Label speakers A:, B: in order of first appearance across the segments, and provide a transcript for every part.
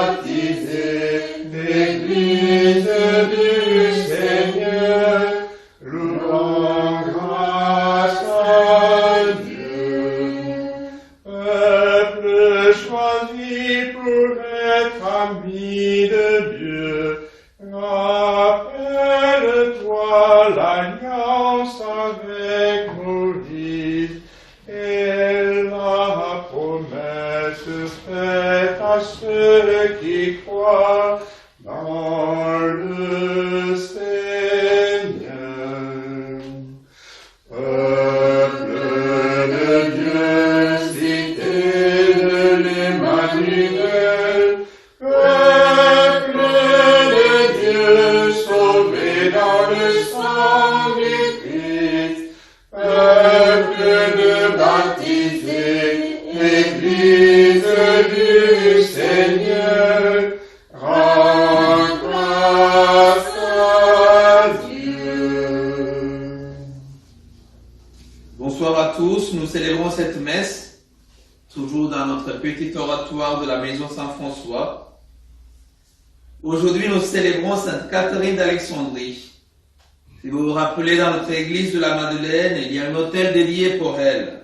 A: baptisé, l'Église du Seigneur, louant grâce à Dieu. Peuple choisi pour être ami de Dieu, rappelle-toi l'alliance avec Moïse et la promesse faite à ceux qui croient dans le Seigneur. Peuple de Dieu, cité de l'Emmanuel, peuple de Dieu, sauvé dans le sang du Christ, peuple de baptisé, Église du Seigneur, rends grâce à Dieu.
B: Bonsoir à tous, nous célébrons cette messe, toujours dans notre petit oratoire de la Maison Saint-François. Aujourd'hui, nous célébrons Sainte Catherine d'Alexandrie. Si vous vous rappelez, dans notre église de la Madeleine, il y a un autel dédié pour elle.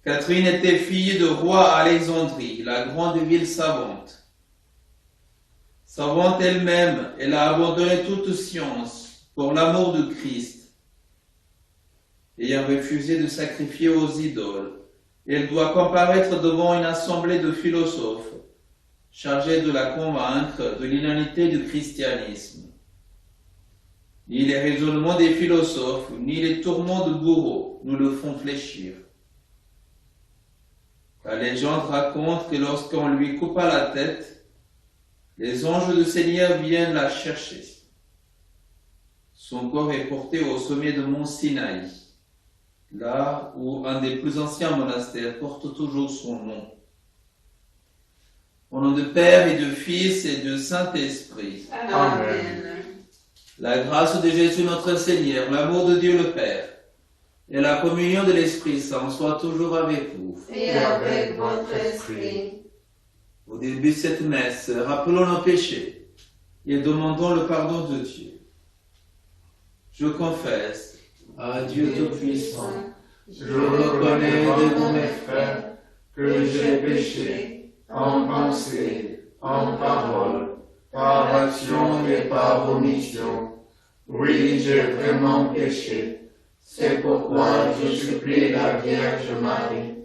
B: Catherine était fille de roi à Alexandrie, la grande ville savante. Savante elle-même, elle a abandonné toute science pour l'amour de Christ. Ayant refusé de sacrifier aux idoles, elle doit comparaître devant une assemblée de philosophes chargés de la convaincre de l'inanité du christianisme. Ni les raisonnements des philosophes, ni les tourments de bourreaux nous le font fléchir. La légende raconte que lorsqu'on lui coupa la tête, les anges du Seigneur viennent la chercher. Son corps est porté au sommet de mont Sinaï, là où un des plus anciens monastères porte toujours son nom. Au nom du Père et du Fils et du Saint-Esprit.
A: Amen.
B: La grâce de Jésus notre Seigneur, l'amour de Dieu le Père et la communion de l'Esprit Saint soient toujours avec vous.
A: Et avec votre esprit.
B: Au début de cette messe, rappelons nos péchés et demandons le pardon de Dieu. Je confesse à Dieu Tout-Puissant,
A: Je reconnais devant mes frères que j'ai péché en pensée, en parole, par action et par omission. Oui, j'ai vraiment péché. C'est pourquoi je supplie la Vierge Marie,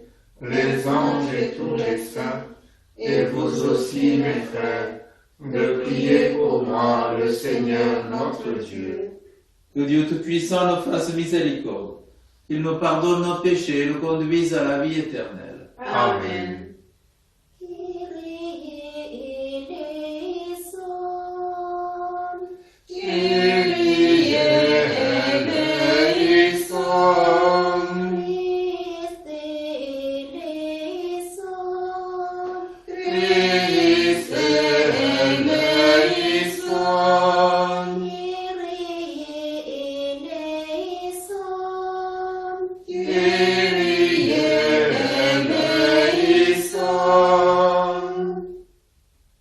A: les anges et tous les saints, et vous aussi, mes frères, de prier pour moi, le Seigneur notre Dieu.
B: que Dieu Tout-Puissant nous fasse miséricorde, qu'il nous pardonne nos péchés et nous conduise à la vie éternelle.
A: Amen.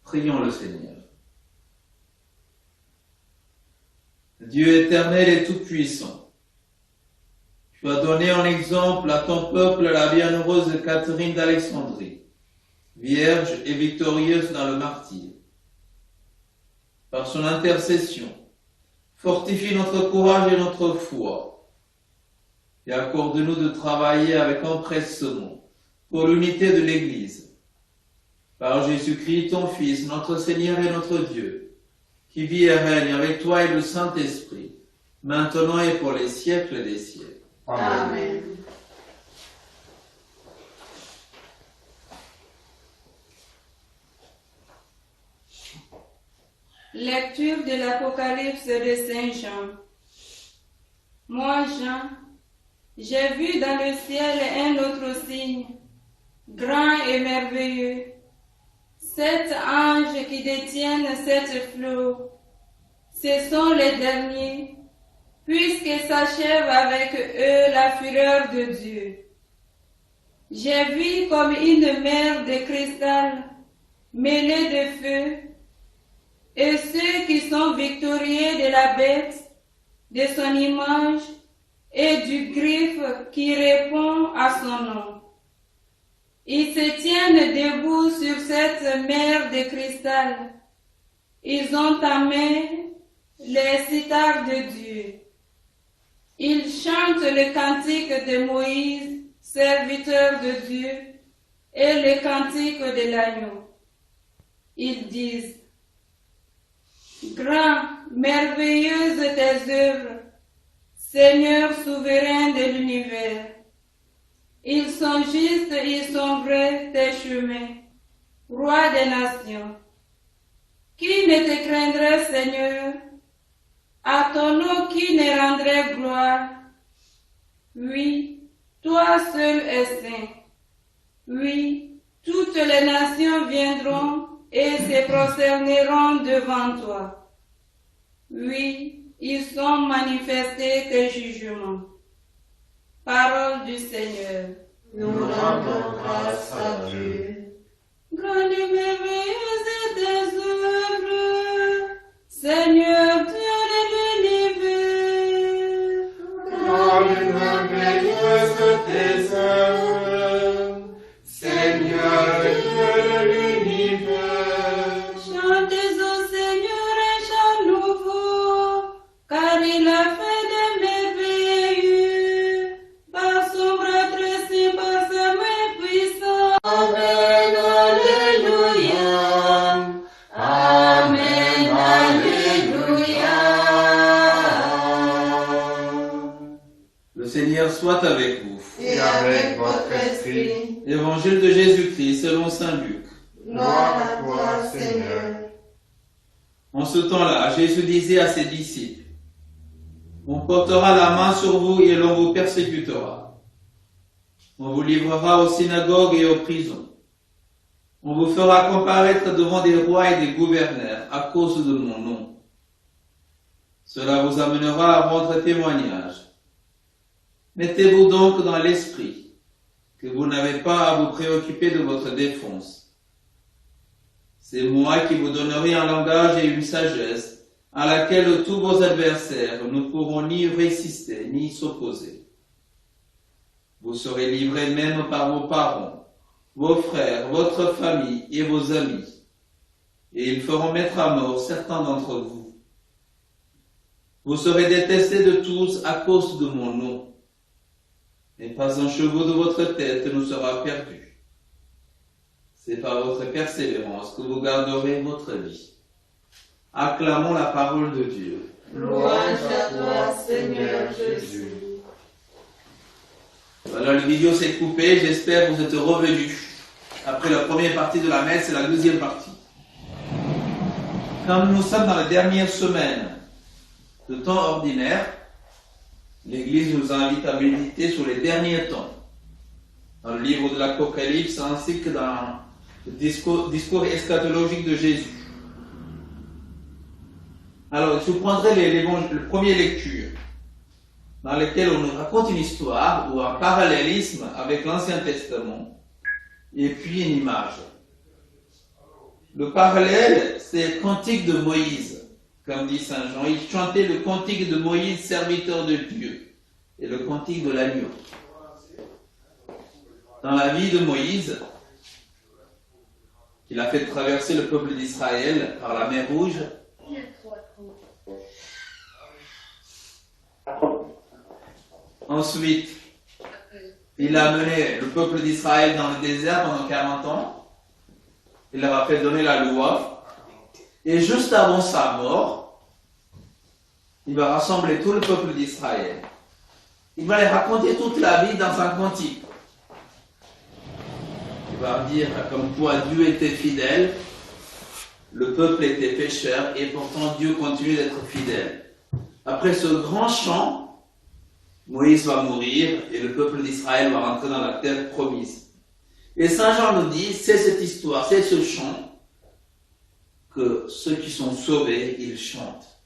B: Prions le Seigneur. Dieu éternel et tout-puissant, tu as donné en exemple à ton peuple la bienheureuse Catherine d'Alexandrie, vierge et victorieuse dans le martyre. Par son intercession, fortifie notre courage et notre foi, et accorde-nous de travailler avec empressement pour l'unité de l'Église. Par Jésus-Christ, ton Fils, notre Seigneur et notre Dieu, qui vit et règne avec toi et le Saint-Esprit, maintenant et pour les siècles des siècles.
A: Amen.
C: Lecture de l'Apocalypse de Saint Jean. Moi, Jean, j'ai vu dans le ciel un autre signe, grand et merveilleux, 7 anges qui détiennent 7 flots. Ce sont les derniers, puisque s'achève avec eux la fureur de Dieu. J'ai vu comme une mer de cristal, mêlés de feu, et ceux qui sont victorieux de la bête, de son image et du griffe qui répond à son nom. Ils se tiennent debout sur cette mer de cristal. Ils ont en main les cithars de Dieu. Ils chantent le cantique de Moïse, serviteur de Dieu, et le cantique de l'agneau. Ils disent: Grand, merveilleuse tes œuvres, Seigneur souverain de l'univers. Ils sont justes, ils sont vrais tes chemins, Roi des nations. Qui ne te craindrait, Seigneur? À ton nom, qui ne rendrait gloire? Oui, toi seul es saint. Oui, toutes les nations viendront et se prosterneront devant toi. Oui, ils sont manifestés tes jugements. Parole du Seigneur.
A: Nous rendons grâce à Dieu.
C: Grande et merveilleuse est tes œuvres, Seigneur Dieu de l'univers.
A: Grande et merveilleuse tes œuvres, Seigneur Dieu de l'univers.
C: Chantez au Seigneur un chant nouveau, car il a fait des merveilleux, par son bras tressé, par sa main puissante.
A: Amen, Alléluia. Amen, Alléluia.
B: Le Seigneur soit avec vous.
A: Et avec votre esprit.
B: Évangile de Jésus-Christ selon saint Luc.
A: Gloire à toi, Seigneur.
B: En ce temps-là, Jésus disait à ses disciples: On portera la main sur vous et l'on vous persécutera. On vous livrera aux synagogues et aux prisons. On vous fera comparaître devant des rois et des gouverneurs à cause de mon nom. Cela vous amènera à rendre témoignage. Mettez-vous donc dans l'esprit que vous n'avez pas à vous préoccuper de votre défense. C'est moi qui vous donnerai un langage et une sagesse à laquelle tous vos adversaires ne pourront ni résister ni s'opposer. Vous serez livrés même par vos parents, vos frères, votre famille et vos amis, et ils feront mettre à mort certains d'entre vous. Vous serez détestés de tous à cause de mon nom, mais pas un cheveu de votre tête ne sera perdu. C'est par votre persévérance que vous garderez votre vie. Acclamons la parole de Dieu.
A: Louange à toi, Seigneur Jésus.
B: Voilà, le vidéo s'est coupé, j'espère que vous êtes revenus. Après la première partie de la messe et la deuxième partie. Comme nous sommes dans la dernière semaine de temps ordinaire, l'Église nous invite à méditer sur les derniers temps, dans le livre de l'Apocalypse ainsi que dans le discours eschatologique de Jésus. Alors, je vous prendrai le premier lecture, dans lequel on nous raconte une histoire ou un parallélisme avec l'Ancien Testament, et puis une image. Le parallèle, c'est le cantique de Moïse, comme dit Saint Jean. Il chantait le cantique de Moïse, serviteur de Dieu, et le cantique de l'agneau. Dans la vie de Moïse, il a fait traverser le peuple d'Israël par la mer Rouge. Ensuite, il a mené le peuple d'Israël dans le désert pendant 40 ans. Il leur a fait donner la loi. Et juste avant sa mort, il va rassembler tout le peuple d'Israël. Il va les raconter toute la vie dans un cantique. Il va dire comme quoi Dieu était fidèle, le peuple était pécheur, et pourtant Dieu continue d'être fidèle. Après ce grand chant, Moïse va mourir et le peuple d'Israël va rentrer dans la terre promise. Et Saint Jean nous dit, c'est cette histoire, c'est ce chant que ceux qui sont sauvés, ils chantent.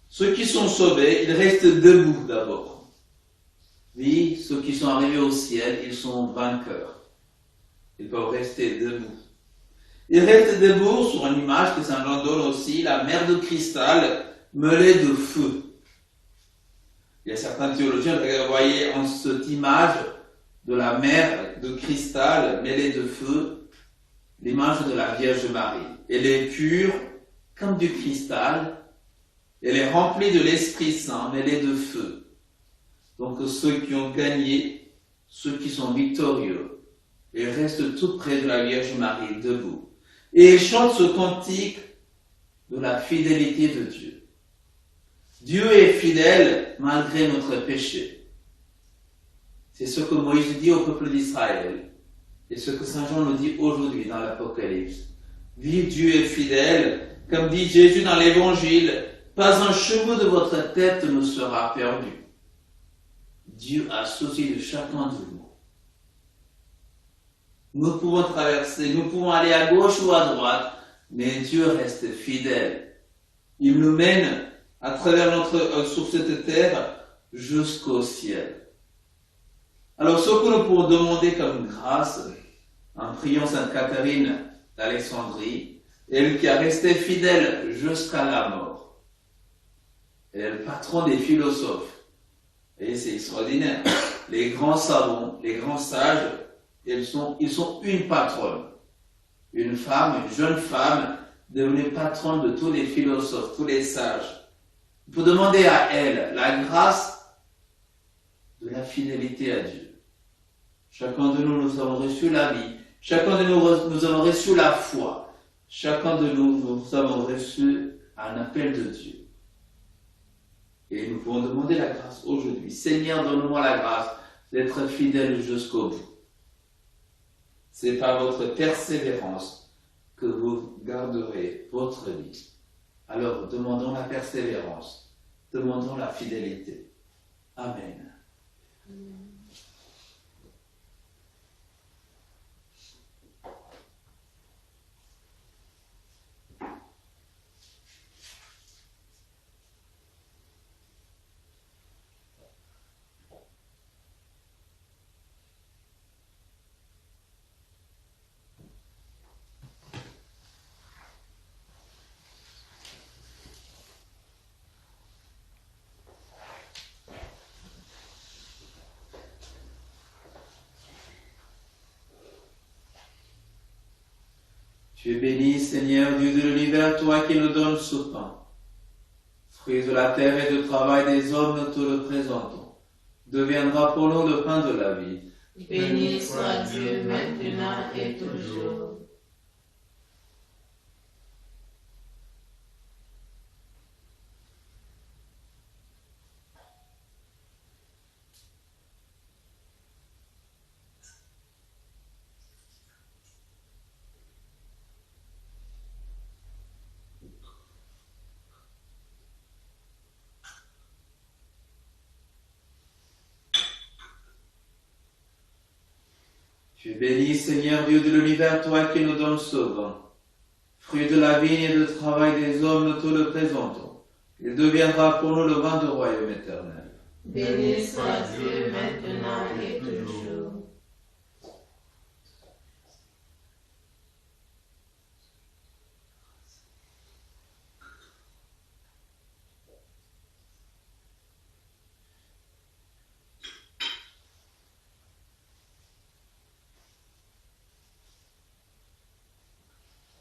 B: Ceux qui sont sauvés, ils restent debout d'abord. Oui, ceux qui sont arrivés au ciel, ils sont vainqueurs. Ils peuvent rester debout. Il reste debout sur une image que Saint Jean donne aussi, la mer de cristal mêlée de feu. Il y a certains théologiens qui voyaient en cette image de la mer de cristal mêlée de feu, l'image de la Vierge Marie. Elle est pure comme du cristal, elle est remplie de l'Esprit Saint mêlé de feu. Donc ceux qui ont gagné, ceux qui sont victorieux, ils restent tout près de la Vierge Marie, debout. Et ils chantent ce cantique de la fidélité de Dieu. Dieu est fidèle malgré notre péché. C'est ce que Moïse dit au peuple d'Israël. Et ce que Saint Jean nous dit aujourd'hui dans l'Apocalypse. Oui, Dieu est fidèle, comme dit Jésus dans l'Évangile, pas un cheveu de votre tête ne sera perdu. Dieu a souci de chacun de nous. Nous pouvons traverser, nous pouvons aller à gauche ou à droite, mais Dieu reste fidèle. Il nous mène à travers sur cette terre jusqu'au ciel. Alors, ce que nous pouvons demander comme grâce, en priant Sainte Catherine d'Alexandrie, elle qui a resté fidèle jusqu'à la mort. Elle est le patron des philosophes. Et c'est extraordinaire. Les grands savants, les grands sages, ils sont une patronne. Une femme, une jeune femme, devenue patronne de tous les philosophes, tous les sages. Pour demander à elle la grâce de la fidélité à Dieu. Chacun de nous, nous avons reçu la vie. Chacun de nous avons reçu la foi. Chacun de nous avons reçu un appel de Dieu. Et nous pouvons demander la grâce aujourd'hui. Seigneur, donne-moi la grâce d'être fidèle jusqu'au bout. C'est par votre persévérance que vous garderez votre vie. Alors, demandons la persévérance. Demandons la fidélité. Amen. Tu es béni, Seigneur, Dieu de l'univers, toi qui nous donnes ce pain. Fruit de la terre et du travail des hommes, nous te le présentons. Deviendra pour nous le pain de la vie.
D: Béni soit Dieu maintenant et toujours.
B: Tu es béni, Seigneur, Dieu de l'univers, toi qui nous donnes ce vin. Fruit de la vigne et du travail des hommes, nous te le présentons. Il deviendra pour nous le vin du royaume éternel.
D: Béni soit Dieu maintenant et toujours.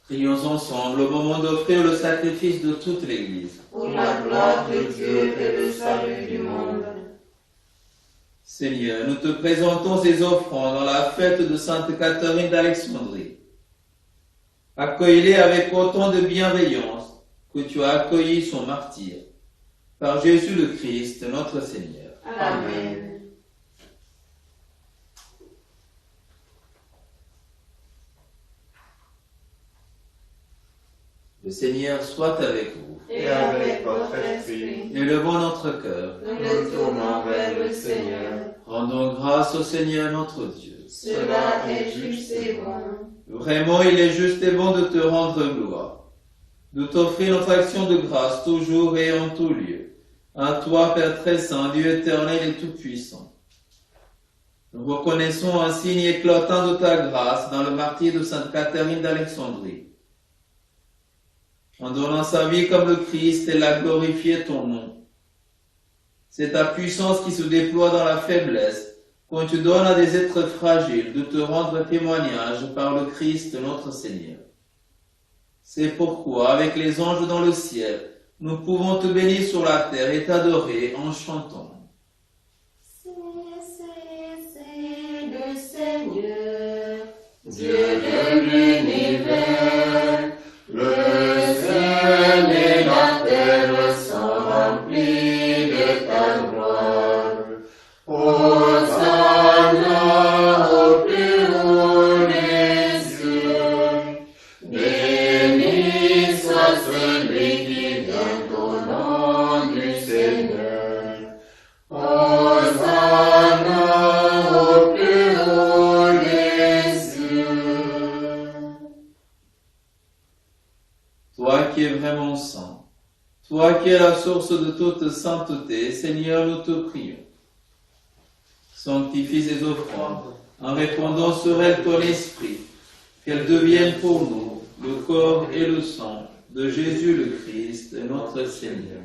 B: Prions ensemble au moment d'offrir le sacrifice de toute l'Église.
D: Pour la gloire de Dieu et le salut du monde.
B: Seigneur, nous te présentons ces offrandes dans la fête de Sainte Catherine d'Alexandrie. Accueille-les avec autant de bienveillance que tu as accueilli son martyre. Par Jésus le Christ, notre Seigneur.
D: Amen.
B: Le Seigneur soit avec vous.
D: Et avec votre esprit,
B: Élevons notre cœur.
D: nous nous tournons vers le Seigneur.
B: Rendons grâce au Seigneur notre Dieu.
D: Cela est juste et bon.
B: Vraiment, il est juste et bon de te rendre gloire, de t'offrir notre action de grâce toujours et en tout lieu. À toi, Père très saint, Dieu éternel et tout-puissant. Nous reconnaissons un signe éclatant de ta grâce dans le martyre de Sainte Catherine d'Alexandrie. En donnant sa vie comme le Christ, elle a glorifié ton nom. C'est ta puissance qui se déploie dans la faiblesse, quand tu donnes à des êtres fragiles de te rendre témoignage par le Christ notre Seigneur. C'est pourquoi, avec les anges dans le ciel, nous pouvons te bénir sur la terre et t'adorer en chantant.
D: C'est le Seigneur, Dieu de l'univers. Le ciel et la terre sont remplis de ta gloire. Hosanna au plus haut des cieux. Béni soit celui qui vient au nom du Seigneur. Hosanna au plus haut des cieux.
B: Toi qui es vraiment saint, toi qui es la source de toute sainteté, Seigneur, nous te prions. Sanctifie ces offrandes en répandant sur elles ton esprit, qu'elles deviennent pour nous le corps et le sang de Jésus le Christ, notre Seigneur.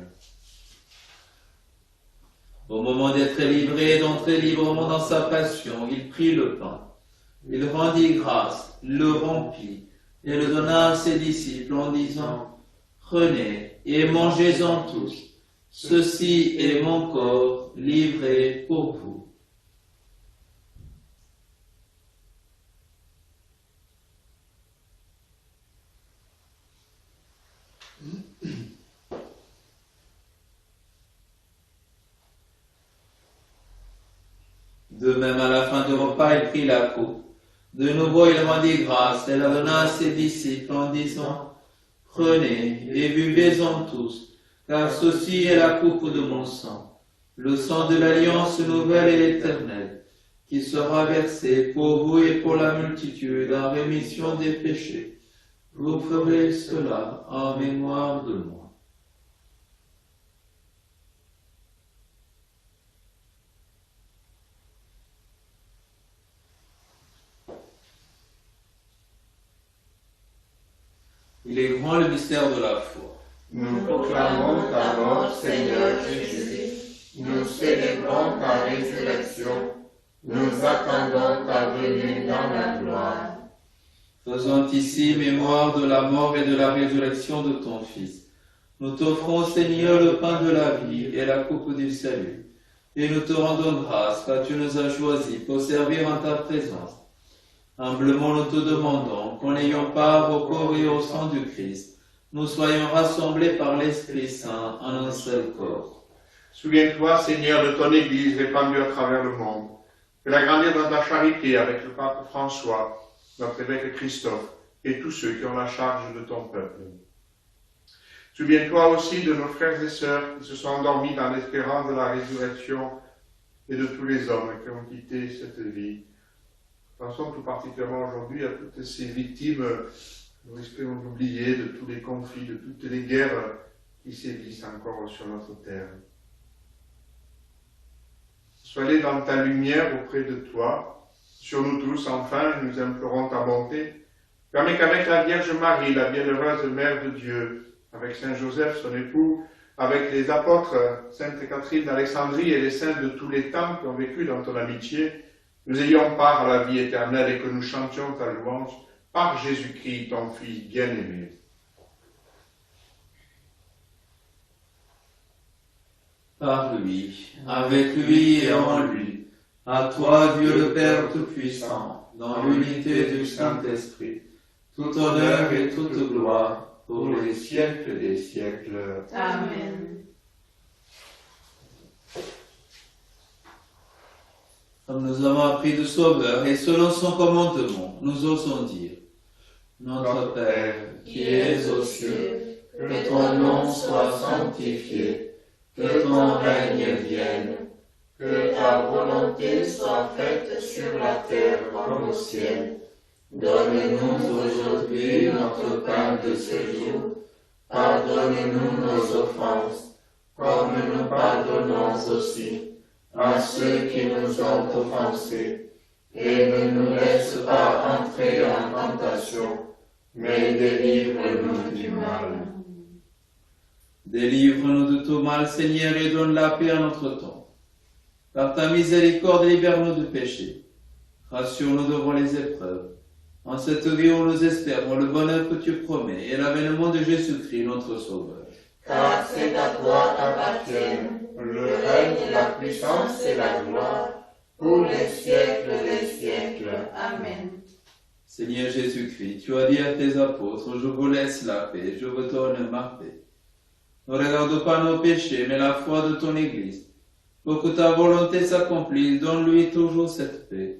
B: Au moment d'être livré et d'entrer librement dans sa passion, il prit le pain, il rendit grâce, le rompit et le donna à ses disciples en disant: Prenez et mangez-en tous, ceci est mon corps livré pour vous. De même, à la fin du repas, il prit la coupe. De nouveau, il rendit grâce et la donna à ses disciples en disant: Prenez et buvez-en tous, car ceci est la coupe de mon sang, le sang de l'alliance nouvelle et éternelle, qui sera versé pour vous et pour la multitude en rémission des péchés. Vous ferez cela en mémoire de moi. Il est grand le mystère de la foi.
A: Nous proclamons ta mort, Seigneur Jésus. Nous célébrons ta résurrection. Nous attendons ta venue dans la gloire.
B: Faisant ici mémoire de la mort et de la résurrection de ton Fils, nous t'offrons, Seigneur, le pain de la vie et la coupe du salut. Et nous te rendons grâce, car tu nous as choisis pour servir en ta présence. Humblement nous te demandons qu'en ayant part au corps et au sang du Christ, nous soyons rassemblés par l'Esprit Saint en un seul corps.
A: Souviens-toi, Seigneur, de ton Église répandue à travers le monde. Fais-la grandir dans ta charité avec le pape François, notre évêque Christophe, et tous ceux qui ont la charge de ton peuple. Souviens-toi aussi de nos frères et sœurs qui se sont endormis dans l'espérance de la résurrection et de tous les hommes qui ont quitté cette vie. Pensons tout particulièrement aujourd'hui à toutes ces victimes, nous risquons d'oublier, de tous les conflits, de toutes les guerres qui sévissent encore sur notre terre. Sois-les dans ta lumière auprès de toi. Sur nous tous, enfin, nous implorons ta bonté. Permets qu'avec la Vierge Marie, la bienheureuse Mère de Dieu, avec Saint Joseph, son époux, avec les apôtres, Sainte Catherine d'Alexandrie et les saints de tous les temps qui ont vécu dans ton amitié, nous ayons part à la vie éternelle et que nous chantions ta louange par Jésus-Christ, ton Fils bien-aimé.
B: Par lui, avec lui et en lui, à toi, Dieu le Père Tout-Puissant, dans l'unité du Saint-Esprit, tout honneur et toute gloire pour les siècles des siècles.
D: Amen.
B: Comme nous avons appris du Sauveur et selon son commandement, nous osons dire: Notre Père, qui es aux cieux,
D: Que ton nom soit sanctifié, que ton règne vienne, que ta volonté soit faite sur la terre comme au ciel. Donne-nous aujourd'hui notre pain de ce jour. Pardonne-nous nos offenses, comme nous pardonnons aussi à ceux qui nous ont offensés, et ne nous laisse pas entrer en tentation, mais délivre-nous du mal.
B: Délivre-nous de tout mal, Seigneur, et donne la paix à notre temps. Par ta miséricorde, libère-nous du péché. Rassure-nous devant les épreuves. En cette vie où nous espérons le bonheur que tu promets et l'avènement de Jésus-Christ, notre Sauveur.
D: Car c'est à toi qu'appartiennent le règne, la puissance et la gloire, pour les siècles des siècles. Amen.
B: Seigneur Jésus-Christ, tu as dit à tes apôtres, je vous laisse la paix, je vous donne ma paix. Ne regarde pas nos péchés, mais la foi de ton Église. Pour que ta volonté s'accomplisse, donne-lui toujours cette paix.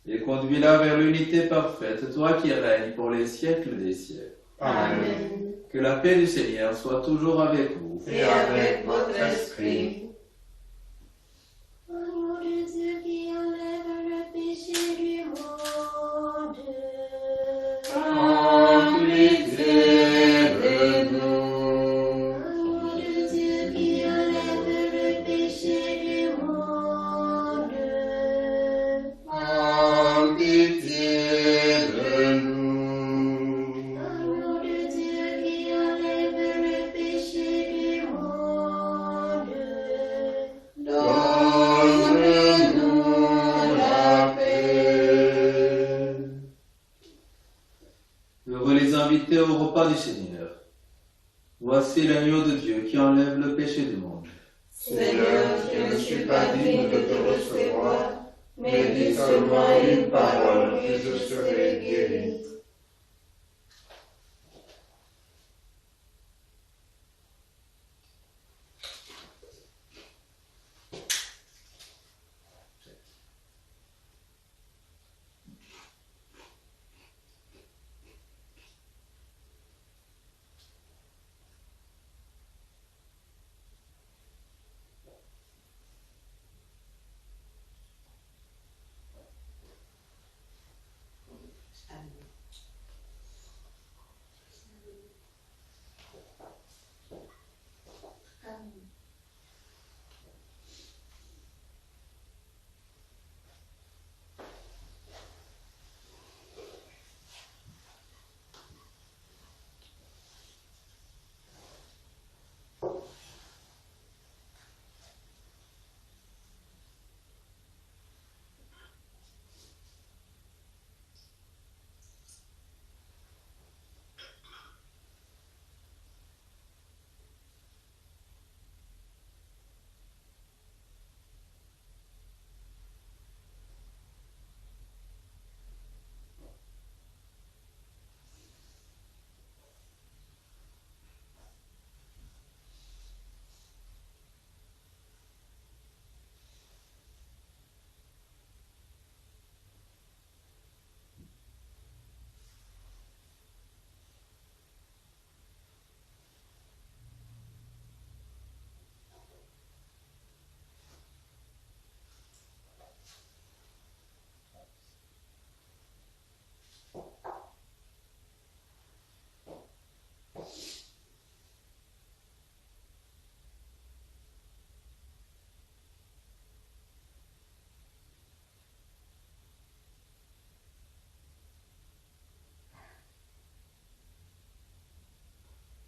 B: Et conduis-la vers l'unité parfaite, toi qui règnes pour les siècles des siècles.
D: Amen.
B: Que la paix du Seigneur soit toujours avec vous.
D: Et avec votre esprit.
E: Au nom de Dieu qui enlève le péché du monde.
D: En pitié de nous.
E: Au nom de Dieu qui enlève le péché du monde.
D: En pitié de nous.
E: Au nom de Dieu qui enlève le péché du monde.
D: Donne-nous la paix.
B: Heureux les invités au repas du Seigneur. Voici l'agneau de Dieu qui enlève le péché du monde.
D: Seigneur, je ne suis pas digne de te recevoir, mais dis seulement une parole et je serai guéri.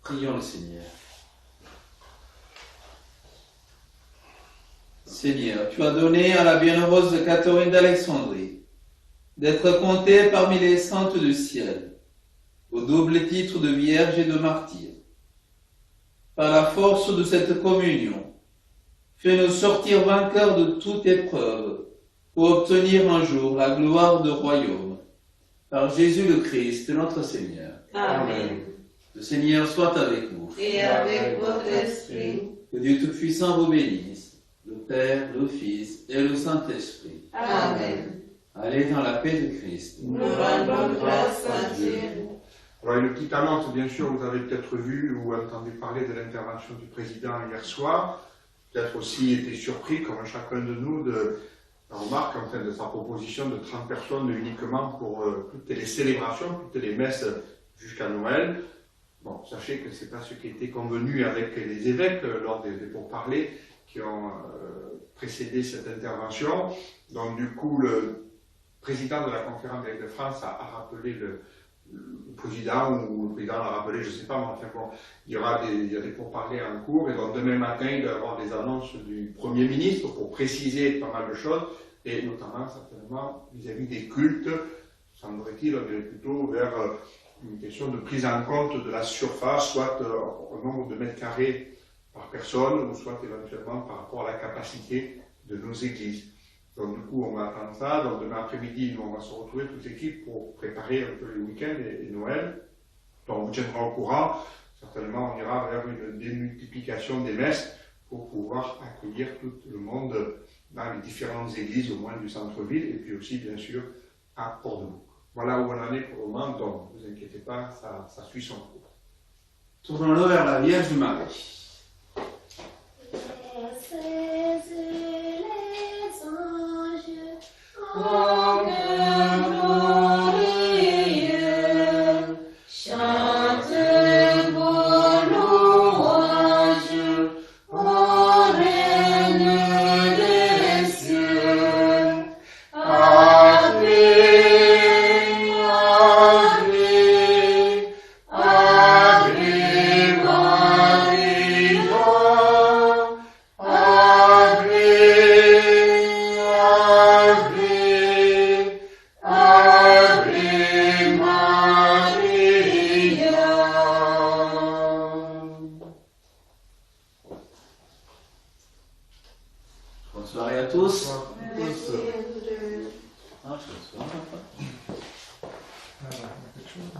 B: Prions le Seigneur. Seigneur, tu as donné à la bienheureuse Catherine d'Alexandrie d'être comptée parmi les saintes du ciel, au double titre de vierge et de martyr. Par la force de cette communion, fais-nous sortir vainqueurs de toute épreuve pour obtenir un jour la gloire du royaume. Par Jésus le Christ, notre Seigneur.
D: Amen.
B: Le Seigneur soit avec vous.
D: Et avec votre esprit.
B: Que Dieu Tout-Puissant vous bénisse, le Père, le Fils et le Saint-Esprit.
D: Amen.
B: Allez dans la paix de Christ.
D: Nous rendons grâce à Dieu.
A: Alors, une petite annonce, bien sûr, vous avez peut-être vu ou entendu parler de l'intervention du président hier soir. Peut-être aussi été surpris, comme chacun de nous, de la remarque, enfin, de sa proposition de 30 personnes uniquement pour toutes les célébrations, toutes les messes jusqu'à Noël. Bon, sachez que ce n'est pas ce qui était convenu avec les évêques lors des pourparlers, qui ont précédé cette intervention. Donc du coup, le président de la conférence d'évêques de France a rappelé le président, ou le président l'a rappelé, je ne sais pas, mais enfin bon, il y a des pourparlers en cours, et donc demain matin, il va y avoir des annonces du Premier ministre pour préciser pas mal de choses, et notamment certainement vis-à-vis des cultes, semblerait-il, on irait plutôt vers une question de prise en compte de la surface, soit au nombre de mètres carrés par personne, ou soit éventuellement par rapport à la capacité de nos églises. Donc du coup, on va attendre ça. Donc demain après-midi, nous, on va se retrouver toute l'équipe pour préparer un peu le week-end et Noël. Donc on vous tiendra au courant. Certainement, on ira vers une démultiplication des messes pour pouvoir accueillir tout le monde dans les différentes églises, au moins du centre-ville, et puis aussi, bien sûr, à Port-de-Bouc. Voilà où on en est pour le moment, donc ne vous inquiétez pas, ça suit son cours.
B: Tournons-nous vers la Vierge Marie. Bonne soirée à tous.
A: Voilà, quelque chose.